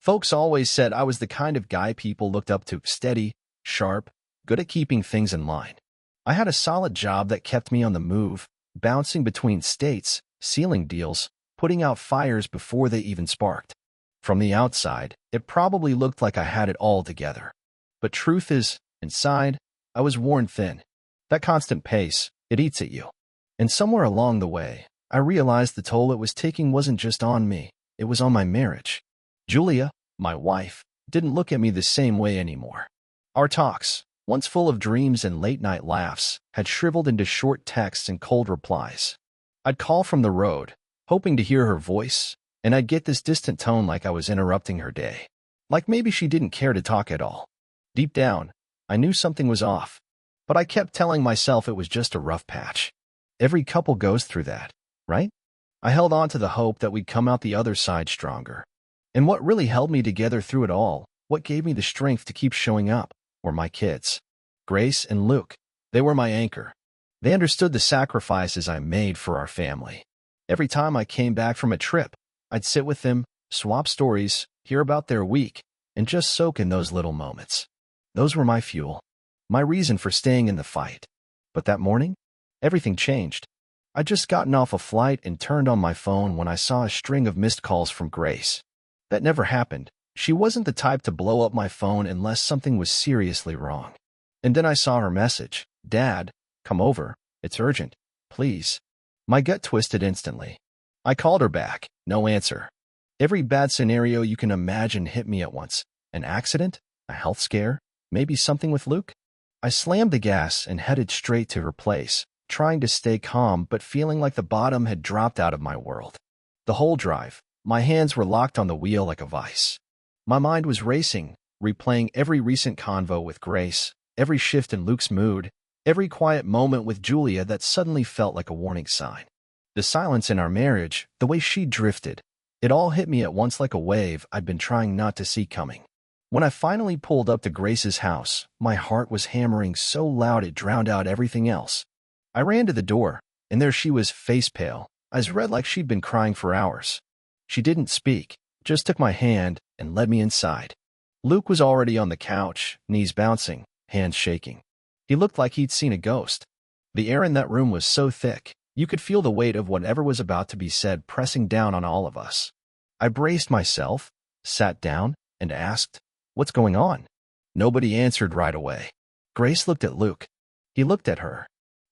Folks always said I was the kind of guy people looked up to, steady, sharp, good at keeping things in line. I had a solid job that kept me on the move, bouncing between states, sealing deals, putting out fires before they even sparked. From the outside, it probably looked like I had it all together. But truth is, inside, I was worn thin. That constant pace, it eats at you. And somewhere along the way, I realized the toll it was taking wasn't just on me, it was on my marriage. Julia, my wife, didn't look at me the same way anymore. Our talks, once full of dreams and late-night laughs, had shriveled into short texts and cold replies. I'd call from the road, hoping to hear her voice, and I'd get this distant tone like I was interrupting her day. Like maybe she didn't care to talk at all. Deep down, I knew something was off, but I kept telling myself it was just a rough patch. Every couple goes through that, right? I held on to the hope that we'd come out the other side stronger. And what really held me together through it all, what gave me the strength to keep showing up, were my kids. Grace and Luke, they were my anchor. They understood the sacrifices I made for our family. Every time I came back from a trip, I'd sit with them, swap stories, hear about their week, and just soak in those little moments. Those were my fuel, my reason for staying in the fight. But that morning, everything changed. I'd just gotten off a flight and turned on my phone when I saw a string of missed calls from Grace. That never happened. She wasn't the type to blow up my phone unless something was seriously wrong. And then I saw her message, "Dad, come over. It's urgent. Please." My gut twisted instantly. I called her back. No answer. Every bad scenario you can imagine hit me at once. An accident? A health scare? Maybe something with Luke? I slammed the gas and headed straight to her place, trying to stay calm but feeling like the bottom had dropped out of my world. The whole drive, my hands were locked on the wheel like a vice. My mind was racing, replaying every recent convo with Grace, every shift in Luke's mood, every quiet moment with Julia that suddenly felt like a warning sign. The silence in our marriage, the way she drifted, it all hit me at once like a wave I'd been trying not to see coming. When I finally pulled up to Grace's house, my heart was hammering so loud it drowned out everything else. I ran to the door, and there she was, face pale, eyes red like she'd been crying for hours. She didn't speak, just took my hand and led me inside. Luke was already on the couch, knees bouncing, hands shaking. He looked like he'd seen a ghost. The air in that room was so thick, you could feel the weight of whatever was about to be said pressing down on all of us. I braced myself, sat down, and asked, "What's going on?" Nobody answered right away. Grace looked at Luke. He looked at her.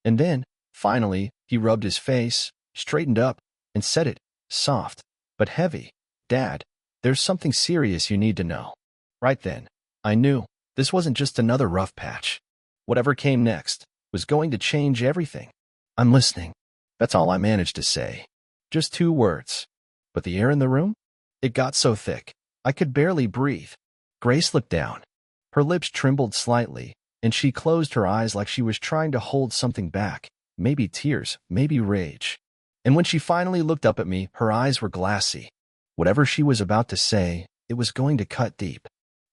And then, finally, he rubbed his face, straightened up, and said it, soft, but heavy. "Dad, there's something serious you need to know." Right then, I knew this wasn't just another rough patch. Whatever came next was going to change everything. "I'm listening." That's all I managed to say. Just 2 words. But the air in the room? It got so thick, I could barely breathe. Grace looked down. Her lips trembled slightly, and she closed her eyes like she was trying to hold something back, maybe tears, maybe rage. And when she finally looked up at me, her eyes were glassy. Whatever she was about to say, it was going to cut deep.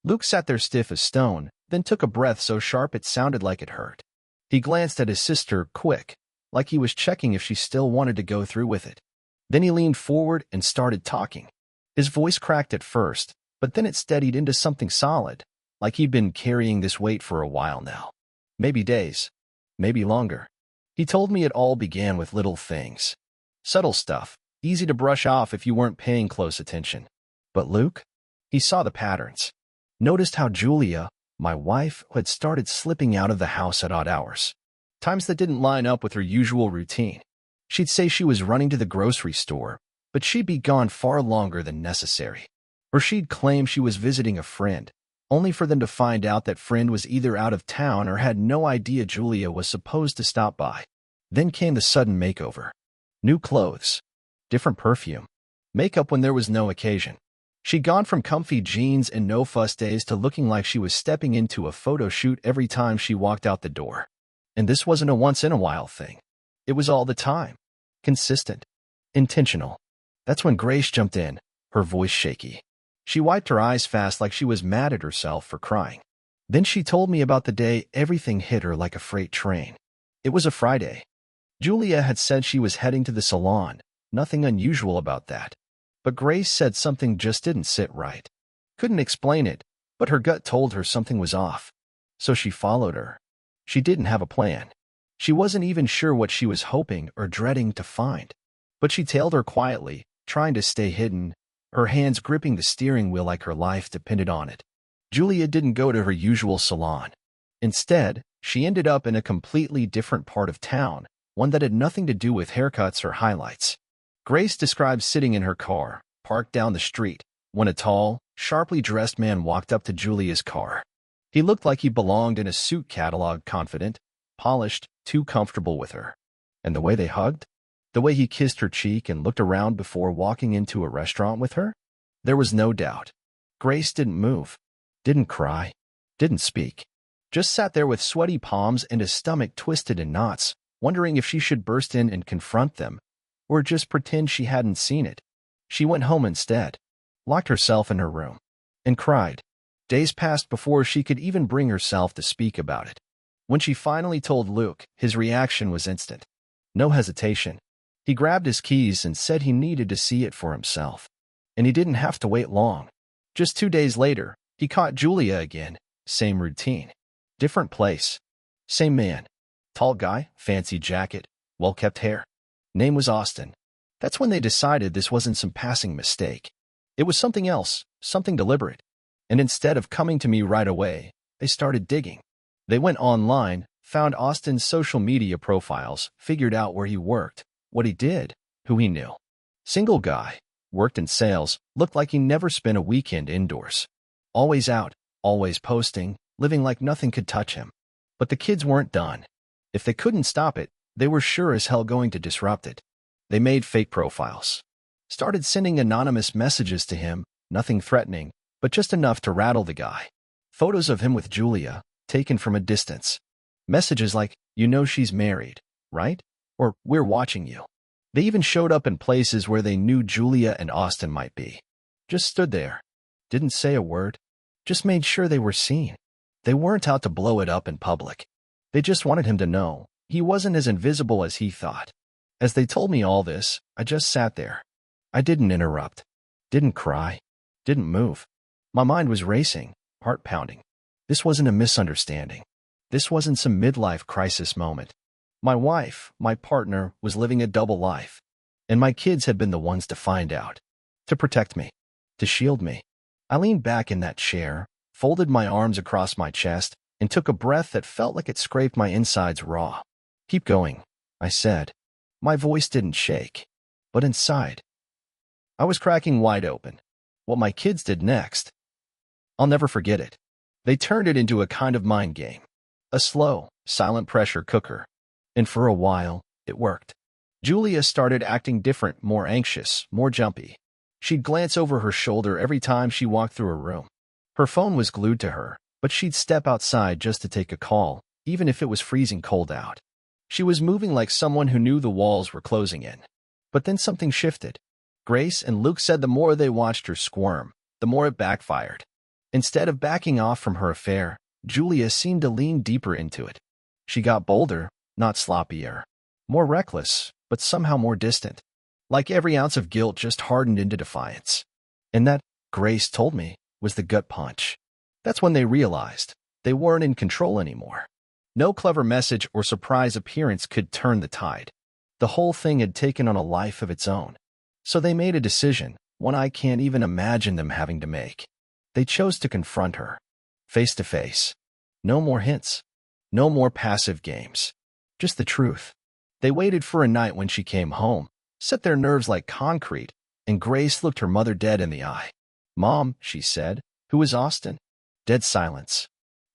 Luke sat there stiff as stone, then took a breath so sharp it sounded like it hurt. He glanced at his sister, quick, like he was checking if she still wanted to go through with it. Then he leaned forward and started talking. His voice cracked at first, but then it steadied into something solid, like he'd been carrying this weight for a while now. Maybe days, maybe longer. He told me it all began with little things. Subtle stuff, easy to brush off if you weren't paying close attention. But Luke? He saw the patterns. Noticed how Julia, my wife, had started slipping out of the house at odd hours. Times that didn't line up with her usual routine. She'd say she was running to the grocery store, but she'd be gone far longer than necessary. Or she'd claim she was visiting a friend, only for them to find out that friend was either out of town or had no idea Julia was supposed to stop by. Then came the sudden makeover. New clothes, different perfume, makeup when there was no occasion. She'd gone from comfy jeans and no-fuss days to looking like she was stepping into a photo shoot every time she walked out the door. And this wasn't a once-in-a-while thing. It was all the time. Consistent. Intentional. That's when Grace jumped in, her voice shaky. She wiped her eyes fast like she was mad at herself for crying. Then she told me about the day everything hit her like a freight train. It was a Friday. Julia had said she was heading to the salon, nothing unusual about that. But Grace said something just didn't sit right. couldn't explain it, but her gut told her something was off. So she followed her. She didn't have a plan. She wasn't even sure what she was hoping or dreading to find. But she tailed her quietly, trying to stay hidden, her hands gripping the steering wheel like her life depended on it. Julia didn't go to her usual salon. Instead, she ended up in a completely different part of town, one that had nothing to do with haircuts or highlights. Grace described sitting in her car, parked down the street, when a tall, sharply dressed man walked up to Julia's car. He looked like he belonged in a suit catalog, confident, polished, too comfortable with her. And the way they hugged? The way he kissed her cheek and looked around before walking into a restaurant with her? There was no doubt. Grace didn't move, didn't cry, didn't speak. Just sat there with sweaty palms and a stomach twisted in knots, wondering if she should burst in and confront them, or just pretend she hadn't seen it. She went home instead, locked herself in her room, and cried. Days passed before she could even bring herself to speak about it. When she finally told Luke, his reaction was instant. No hesitation. He grabbed his keys and said he needed to see it for himself. And he didn't have to wait long. Just 2 days later, he caught Julia again. Same routine. Different place. Same man. Tall guy, fancy jacket, well-kept hair. Name was Austin. That's when they decided this wasn't some passing mistake. It was something else, something deliberate. And instead of coming to me right away, they started digging. They went online, found Austin's social media profiles, figured out where he worked, what he did, who he knew. Single guy, worked in sales, looked like he never spent a weekend indoors. Always out, always posting, living like nothing could touch him. But the kids weren't done. If they couldn't stop it, they were sure as hell going to disrupt it. They made fake profiles. Started sending anonymous messages to him, nothing threatening, but just enough to rattle the guy. Photos of him with Julia, taken from a distance. Messages like, you know she's married, right? Or, we're watching you. They even showed up in places where they knew Julia and Austin might be. Just stood there. Didn't say a word. Just made sure they were seen. They weren't out to blow it up in public. They just wanted him to know he wasn't as invisible as he thought. As they told me all this, I just sat there. I didn't interrupt. Didn't cry. Didn't move. My mind was racing, heart pounding. This wasn't a misunderstanding. This wasn't some midlife crisis moment. My wife, my partner, was living a double life. And my kids had been the ones to find out. To protect me. To shield me. I leaned back in that chair, folded my arms across my chest, and took a breath that felt like it scraped my insides raw. Keep going, I said. My voice didn't shake. But inside, I was cracking wide open. What my kids did next, I'll never forget it. They turned it into a kind of mind game. A slow, silent pressure cooker. And for a while, it worked. Julia started acting different, more anxious, more jumpy. She'd glance over her shoulder every time she walked through a room. Her phone was glued to her, but she'd step outside just to take a call, even if it was freezing cold out. She was moving like someone who knew the walls were closing in. But then something shifted. Grace and Luke said the more they watched her squirm, the more it backfired. Instead of backing off from her affair, Julia seemed to lean deeper into it. She got bolder, not sloppier. More reckless, but somehow more distant. Like every ounce of guilt just hardened into defiance. And that, Grace told me, was the gut punch. That's when they realized they weren't in control anymore. No clever message or surprise appearance could turn the tide. The whole thing had taken on a life of its own. So they made a decision, one I can't even imagine them having to make. They chose to confront her. Face to face. No more hints. No more passive games. Just the truth. They waited for a night when she came home, set their nerves like concrete, and Grace looked her mother dead in the eye. Mom, she said, who is Austin? Dead silence.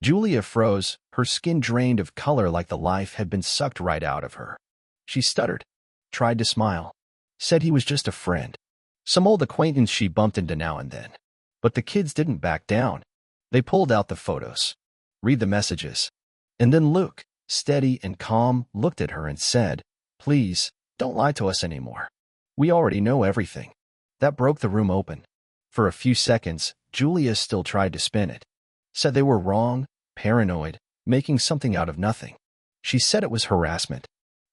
Julia froze, her skin drained of color like the life had been sucked right out of her. She stuttered, tried to smile, said he was just a friend. Some old acquaintance she bumped into now and then. But the kids didn't back down. They pulled out the photos, read the messages. And then Luke, steady and calm, looked at her and said, please, don't lie to us anymore. We already know everything. That broke the room open. For a few seconds, Julia still tried to spin it. Said they were wrong, paranoid, making something out of nothing. She said it was harassment.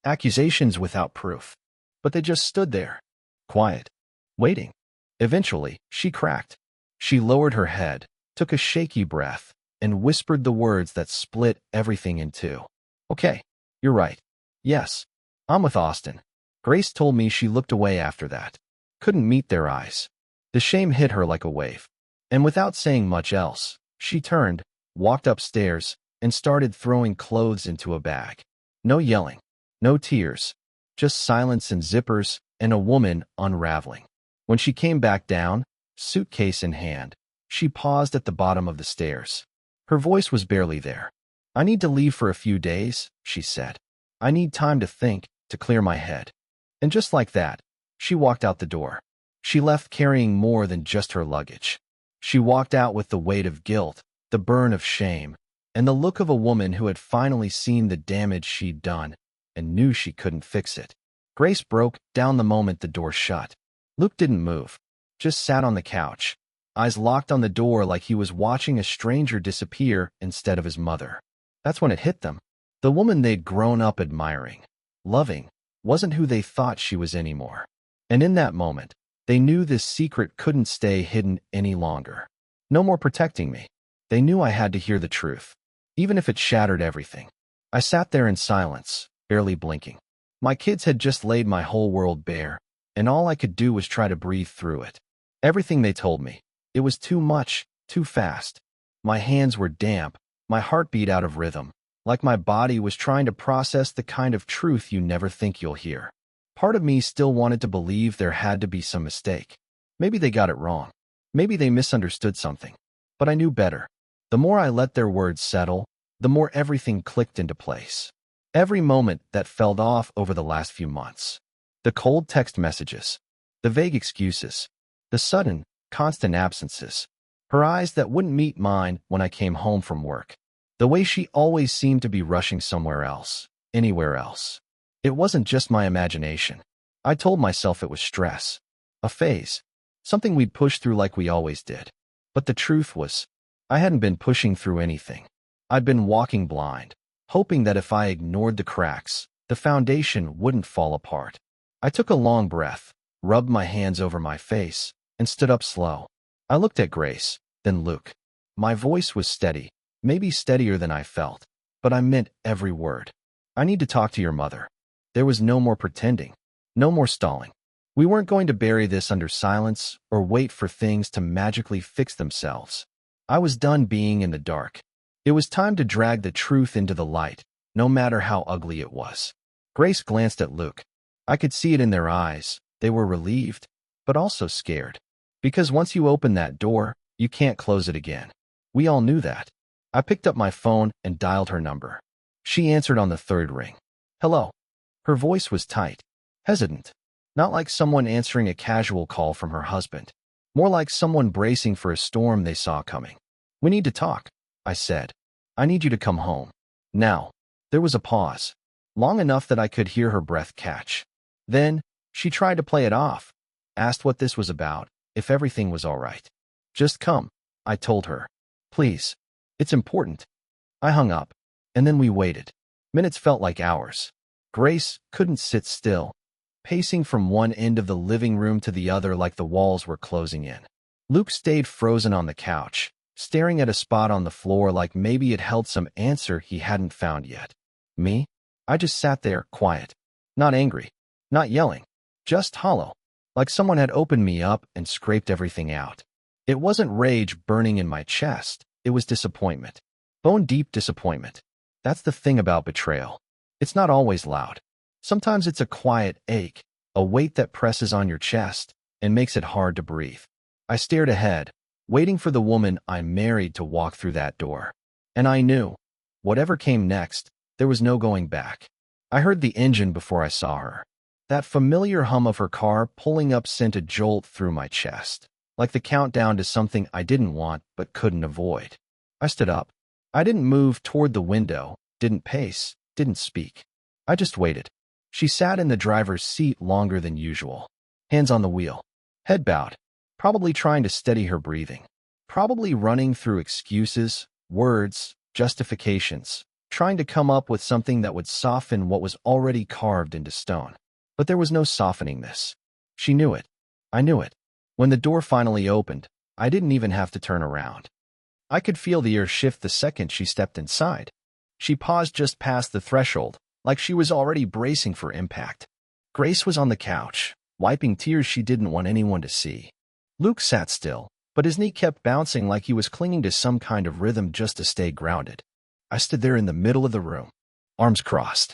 Accusations without proof. But they just stood there, quiet, waiting. Eventually, she cracked. She lowered her head, took a shaky breath, and whispered the words that split everything in two. Okay, you're right. Yes, I'm with Austin. Grace told me. She looked away after that. Couldn't meet their eyes. The shame hit her like a wave. And without saying much else, she turned, walked upstairs, and started throwing clothes into a bag. No yelling, no tears, just silence and zippers and a woman unraveling. When she came back down, suitcase in hand, she paused at the bottom of the stairs. Her voice was barely there. I need to leave for a few days, she said. I need time to think, to clear my head. And just like that, she walked out the door. She left carrying more than just her luggage. She walked out with the weight of guilt, the burn of shame, and the look of a woman who had finally seen the damage she'd done and knew she couldn't fix it. Grace broke down the moment the door shut. Luke didn't move, just sat on the couch, eyes locked on the door like he was watching a stranger disappear instead of his mother. That's when it hit them. The woman they'd grown up admiring, loving, wasn't who they thought she was anymore. And in that moment, they knew this secret couldn't stay hidden any longer. No more protecting me. They knew I had to hear the truth, even if it shattered everything. I sat there in silence, barely blinking. My kids had just laid my whole world bare, and all I could do was try to breathe through it. Everything they told me, it was too much, too fast. My hands were damp, my heart beat out of rhythm, like my body was trying to process the kind of truth you never think you'll hear. Part of me still wanted to believe there had to be some mistake. Maybe they got it wrong. Maybe they misunderstood something. But I knew better. The more I let their words settle, the more everything clicked into place. Every moment that fell off over the last few months. The cold text messages, the vague excuses, the sudden, constant absences. Her eyes that wouldn't meet mine when I came home from work. The way she always seemed to be rushing somewhere else, anywhere else. It wasn't just my imagination. I told myself it was stress, a phase, something we'd push through like we always did. But the truth was, I hadn't been pushing through anything. I'd been walking blind, hoping that if I ignored the cracks, the foundation wouldn't fall apart. I took a long breath, rubbed my hands over my face, and stood up slow. I looked at Grace, then Luke. My voice was steady, maybe steadier than I felt, but I meant every word. I need to talk to your mother. There was no more pretending, no more stalling. We weren't going to bury this under silence or wait for things to magically fix themselves. I was done being in the dark. It was time to drag the truth into the light, no matter how ugly it was. Grace glanced at Luke. I could see it in their eyes. They were relieved, but also scared. Because once you open that door, you can't close it again. We all knew that. I picked up my phone and dialed her number. She answered on the third ring. Hello. Her voice was tight, hesitant, not like someone answering a casual call from her husband, more like someone bracing for a storm they saw coming. We need to talk, I said. I need you to come home. Now. There was a pause, long enough that I could hear her breath catch. Then, she tried to play it off, asked what this was about, if everything was all right. Just come, I told her. Please. It's important. I hung up, and then we waited. Minutes felt like hours. Grace couldn't sit still, pacing from one end of the living room to the other like the walls were closing in. Luke stayed frozen on the couch, staring at a spot on the floor like maybe it held some answer he hadn't found yet. Me? I just sat there, quiet. Not angry, not yelling, just hollow, like someone had opened me up and scraped everything out. It wasn't rage burning in my chest, it was disappointment. Bone-deep disappointment. That's the thing about betrayal. It's not always loud. Sometimes it's a quiet ache, a weight that presses on your chest and makes it hard to breathe. I stared ahead, waiting for the woman I married to walk through that door. And I knew, whatever came next, there was no going back. I heard the engine before I saw her. That familiar hum of her car pulling up sent a jolt through my chest, like the countdown to something I didn't want but couldn't avoid. I stood up. I didn't move toward the window, didn't pace, didn't speak. I just waited. She sat in the driver's seat longer than usual, hands on the wheel, head bowed, probably trying to steady her breathing, probably running through excuses, words, justifications, trying to come up with something that would soften what was already carved into stone. But there was no softening this. She knew it. I knew it. When the door finally opened, I didn't even have to turn around. I could feel the air shift the second she stepped inside. She paused just past the threshold, like she was already bracing for impact. Grace was on the couch, wiping tears she didn't want anyone to see. Luke sat still, but his knee kept bouncing like he was clinging to some kind of rhythm just to stay grounded. I stood there in the middle of the room, arms crossed,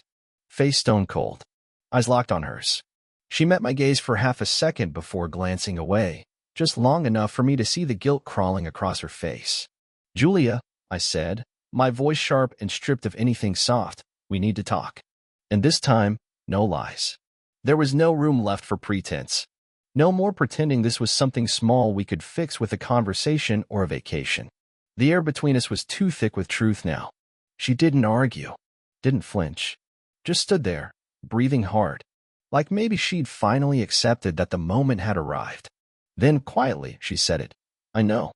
face stone cold, eyes locked on hers. She met my gaze for half a second before glancing away, just long enough for me to see the guilt crawling across her face. "Julia," I said, my voice sharp and stripped of anything soft, "we need to talk." And this time, no lies. There was no room left for pretense. No more pretending this was something small we could fix with a conversation or a vacation. The air between us was too thick with truth now. She didn't argue, didn't flinch, just stood there, breathing hard, like maybe she'd finally accepted that the moment had arrived. Then, quietly, she said it. "I know.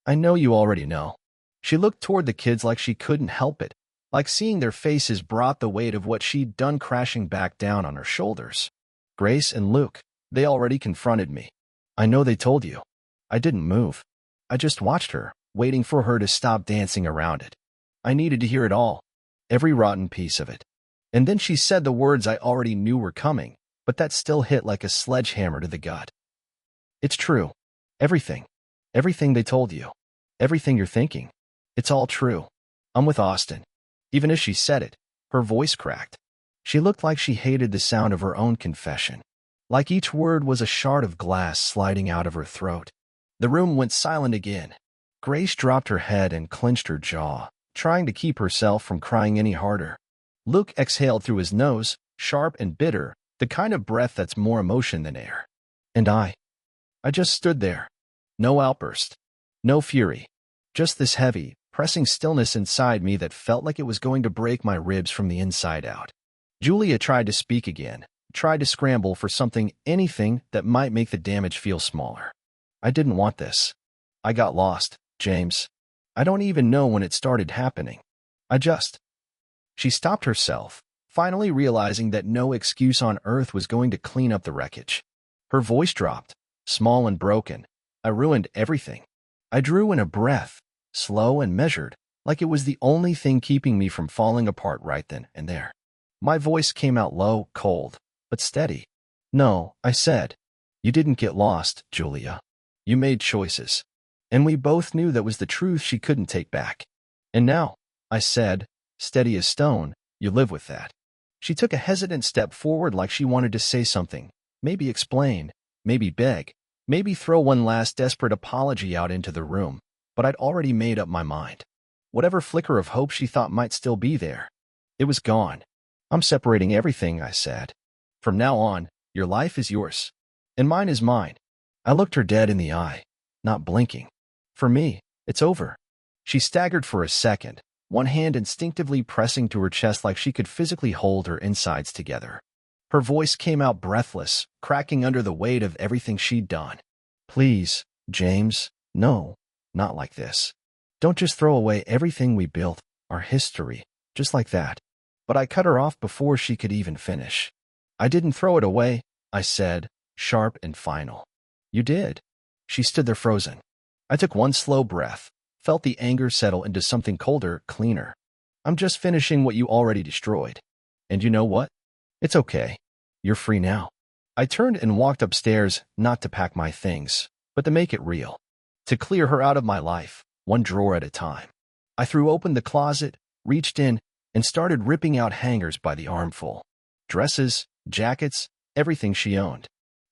I know you already know." She looked toward the kids like she couldn't help it, like seeing their faces brought the weight of what she'd done crashing back down on her shoulders. "Grace and Luke, they already confronted me. I know they told you." I didn't move. I just watched her, waiting for her to stop dancing around it. I needed to hear it all, every rotten piece of it. And then she said the words I already knew were coming, but that still hit like a sledgehammer to the gut. "It's true. Everything. Everything they told you. Everything you're thinking. It's all true. I'm with Austin." Even as she said it, her voice cracked. She looked like she hated the sound of her own confession, like each word was a shard of glass sliding out of her throat. The room went silent again. Grace dropped her head and clenched her jaw, trying to keep herself from crying any harder. Luke exhaled through his nose, sharp and bitter, the kind of breath that's more emotion than air. And I just stood there. No outburst. No fury. Just this heavy, pressing stillness inside me that felt like it was going to break my ribs from the inside out. Julia tried to speak again, tried to scramble for something, anything that might make the damage feel smaller. "I didn't want this. I got lost, James. I don't even know when it started happening. I just—" She stopped herself, finally realizing that no excuse on earth was going to clean up the wreckage. Her voice dropped, small and broken. "I ruined everything." I drew in a breath, slow and measured, like it was the only thing keeping me from falling apart right then and there. My voice came out low, cold, but steady. "No," I said. "You didn't get lost, Julia. You made choices." And we both knew that was the truth she couldn't take back. "And now," I said, steady as stone, "you live with that." She took a hesitant step forward like she wanted to say something, maybe explain, maybe beg, maybe throw one last desperate apology out into the room, but I'd already made up my mind. Whatever flicker of hope she thought might still be there, it was gone. "I'm separating everything," I said. "From now on, your life is yours, and mine is mine." I looked her dead in the eye, not blinking. "For me, it's over." She staggered for a second, one hand instinctively pressing to her chest like she could physically hold her insides together. Her voice came out breathless, cracking under the weight of everything she'd done. "Please, James, no, not like this. Don't just throw away everything we built, our history, just like that." But I cut her off before she could even finish. "I didn't throw it away," I said, sharp and final. "You did." She stood there frozen. I took one slow breath, felt the anger settle into something colder, cleaner. "I'm just finishing what you already destroyed. And you know what? It's okay. You're free now." I turned and walked upstairs, not to pack my things, but to make it real. To clear her out of my life, one drawer at a time. I threw open the closet, reached in, and started ripping out hangers by the armful. Dresses, jackets, everything she owned.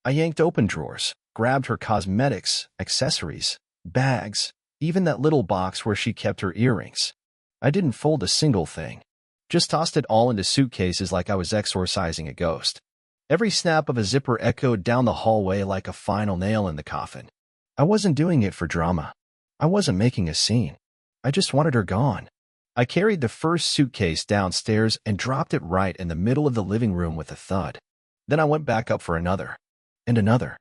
I yanked open drawers, grabbed her cosmetics, accessories, bags, even that little box where she kept her earrings. I didn't fold a single thing. Just tossed it all into suitcases like I was exorcising a ghost. Every snap of a zipper echoed down the hallway like a final nail in the coffin. I wasn't doing it for drama. I wasn't making a scene. I just wanted her gone. I carried the first suitcase downstairs and dropped it right in the middle of the living room with a thud. Then I went back up for another. And another.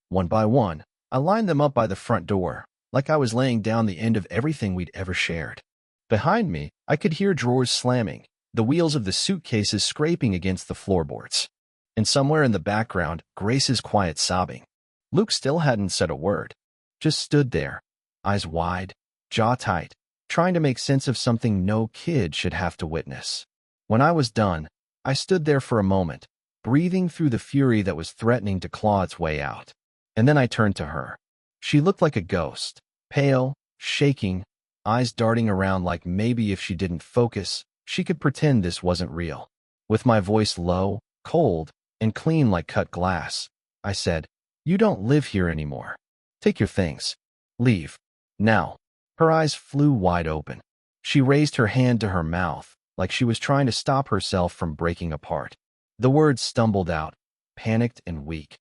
One by one, I lined them up by the front door, like I was laying down the end of everything we'd ever shared. Behind me, I could hear drawers slamming, the wheels of the suitcases scraping against the floorboards. And somewhere in the background, Grace's quiet sobbing. Luke still hadn't said a word. Just stood there, eyes wide, jaw tight, trying to make sense of something no kid should have to witness. When I was done, I stood there for a moment, breathing through the fury that was threatening to claw its way out. And then I turned to her. She looked like a ghost, pale, shaking, eyes darting around like maybe if she didn't focus, she could pretend this wasn't real. With my voice low, cold, and clean like cut glass, I said, "You don't live here anymore. Take your things. Leave. Now." Her eyes flew wide open. She raised her hand to her mouth, like she was trying to stop herself from breaking apart. The words stumbled out, panicked and weak.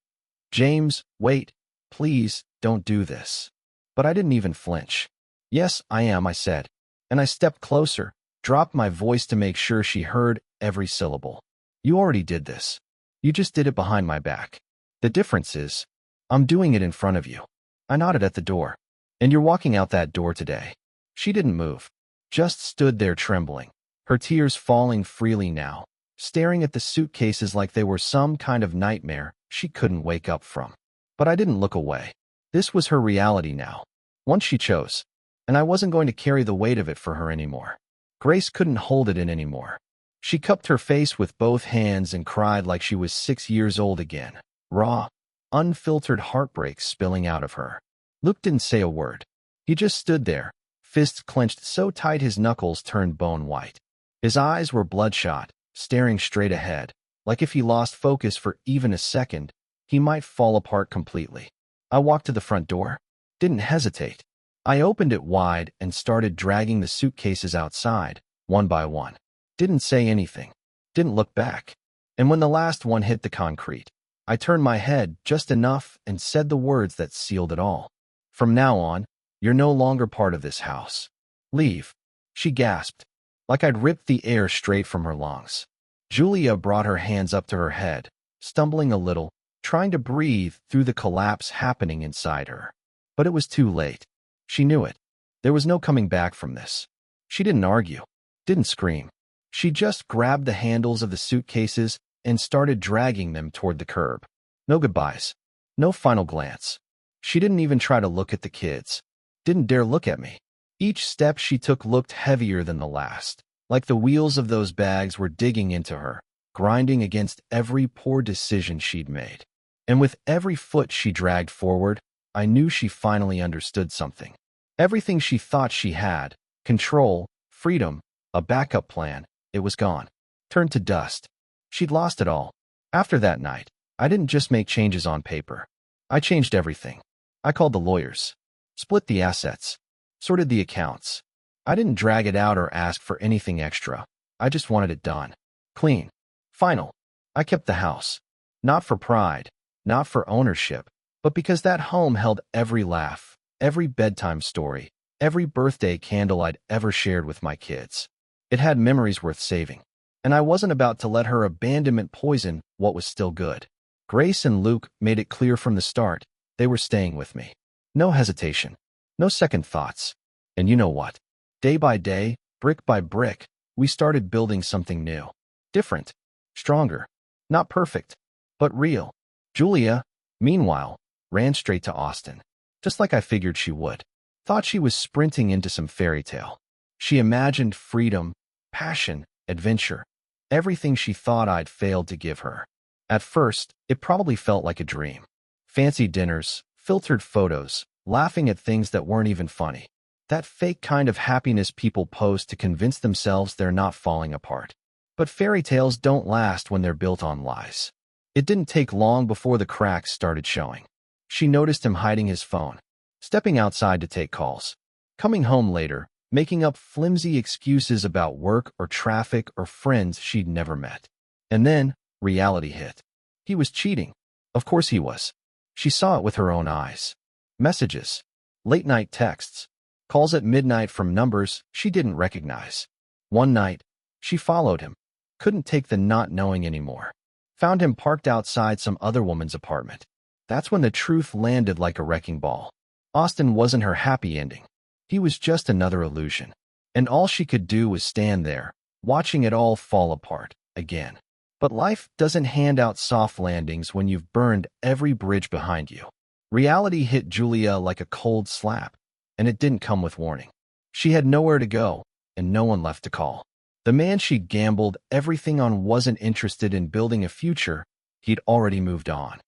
"James, wait. Please, don't do this." But I didn't even flinch. "Yes, I am," I said. And I stepped closer, dropped my voice to make sure she heard every syllable. "You already did this. You just did it behind my back. The difference is, I'm doing it in front of you." I nodded at the door. "And you're walking out that door today." She didn't move, just stood there trembling, her tears falling freely now, staring at the suitcases like they were some kind of nightmare she couldn't wake up from. But I didn't look away. This was her reality now. Once she chose, and I wasn't going to carry the weight of it for her anymore. Grace couldn't hold it in anymore. She cupped her face with both hands and cried like she was 6 years old again, raw, unfiltered heartbreak spilling out of her. Luke didn't say a word. He just stood there, fists clenched so tight his knuckles turned bone white. His eyes were bloodshot, staring straight ahead, like if he lost focus for even a second, he might fall apart completely. I walked to the front door. Didn't hesitate. I opened it wide and started dragging the suitcases outside, one by one. Didn't say anything. Didn't look back. And when the last one hit the concrete, I turned my head just enough and said the words that sealed it all. "From now on, you're no longer part of this house. Leave." She gasped, like I'd ripped the air straight from her lungs. Julia brought her hands up to her head, stumbling a little, trying to breathe through the collapse happening inside her. But it was too late. She knew it. There was no coming back from this. She didn't argue, didn't scream. She just grabbed the handles of the suitcases and started dragging them toward the curb. No goodbyes. No final glance. She didn't even try to look at the kids. Didn't dare look at me. Each step she took looked heavier than the last, like the wheels of those bags were digging into her, grinding against every poor decision she'd made. And with every foot she dragged forward, I knew she finally understood something. Everything she thought she had, control, freedom, a backup plan, it was gone. Turned to dust. She'd lost it all. After that night, I didn't just make changes on paper. I changed everything. I called the lawyers, split the assets, sorted the accounts. I didn't drag it out or ask for anything extra. I just wanted it done. Clean. Final. I kept the house. Not for pride, not for ownership, but because that home held every laugh, every bedtime story, every birthday candle I'd ever shared with my kids. It had memories worth saving, and I wasn't about to let her abandonment poison what was still good. Grace and Luke made it clear from the start they were staying with me. No hesitation, no second thoughts. And you know what? Day by day, brick by brick, we started building something new. Different, stronger, not perfect, but real. Julia, meanwhile, ran straight to Austin, just like I figured she would. Thought she was sprinting into some fairy tale. She imagined freedom, passion, adventure, everything she thought I'd failed to give her. At first, it probably felt like a dream. Fancy dinners, filtered photos, laughing at things that weren't even funny. That fake kind of happiness people post to convince themselves they're not falling apart. But fairy tales don't last when they're built on lies. It didn't take long before the cracks started showing. She noticed him hiding his phone, stepping outside to take calls, coming home later, making up flimsy excuses about work or traffic or friends she'd never met. And then, reality hit. He was cheating. Of course he was. She saw it with her own eyes. Messages, late-night texts, calls at midnight from numbers she didn't recognize. One night, she followed him, couldn't take the not knowing anymore. Found him parked outside some other woman's apartment. That's when the truth landed like a wrecking ball. Austin wasn't her happy ending. He was just another illusion. And all she could do was stand there, watching it all fall apart, again. But life doesn't hand out soft landings when you've burned every bridge behind you. Reality hit Julia like a cold slap. and it didn't come with warning. She had nowhere to go, and no one left to call. The man she gambled everything on wasn't interested in building a future. He'd already moved on.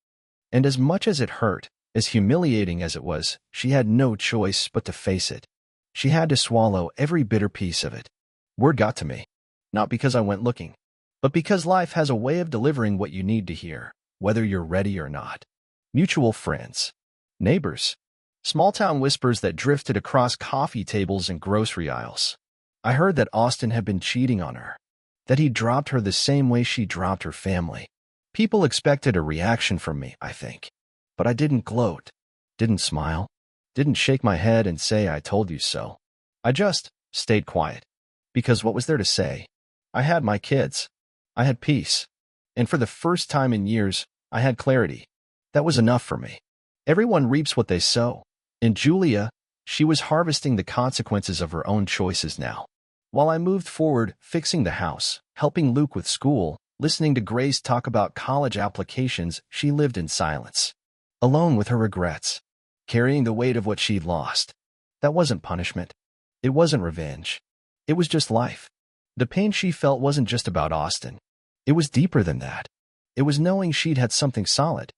And as much as it hurt, as humiliating as it was, she had no choice but to face it. She had to swallow every bitter piece of it. Word got to me. Not because I went looking, but because life has a way of delivering what you need to hear, whether you're ready or not. Mutual friends, neighbors, small-town whispers that drifted across coffee tables and grocery aisles. I heard that Austin had been cheating on her, that he dropped her the same way she dropped her family. People expected a reaction from me, I think. But I didn't gloat, didn't smile, didn't shake my head and say I told you so. I just stayed quiet. Because what was there to say? I had my kids. I had peace. And for the first time in years, I had clarity. That was enough for me. Everyone reaps what they sow. And Julia, she was harvesting the consequences of her own choices now. While I moved forward, fixing the house, helping Luke with school, listening to Grace talk about college applications, she lived in silence, alone with her regrets, carrying the weight of what she'd lost. That wasn't punishment. It wasn't revenge. It was just life. The pain she felt wasn't just about Austin. It was deeper than that. It was knowing she'd had something solid,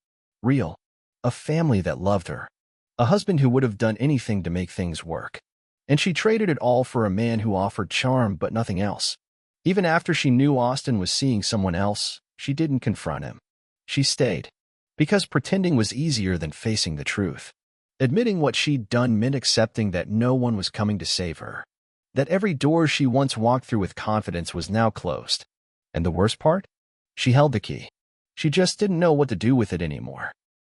real, a family that loved her, a husband who would have done anything to make things work. And she traded it all for a man who offered charm but nothing else. Even after she knew Austin was seeing someone else, she didn't confront him. She stayed. Because pretending was easier than facing the truth. Admitting what she'd done meant accepting that no one was coming to save her. That every door she once walked through with confidence was now closed. And the worst part? She held the key. She just didn't know what to do with it anymore.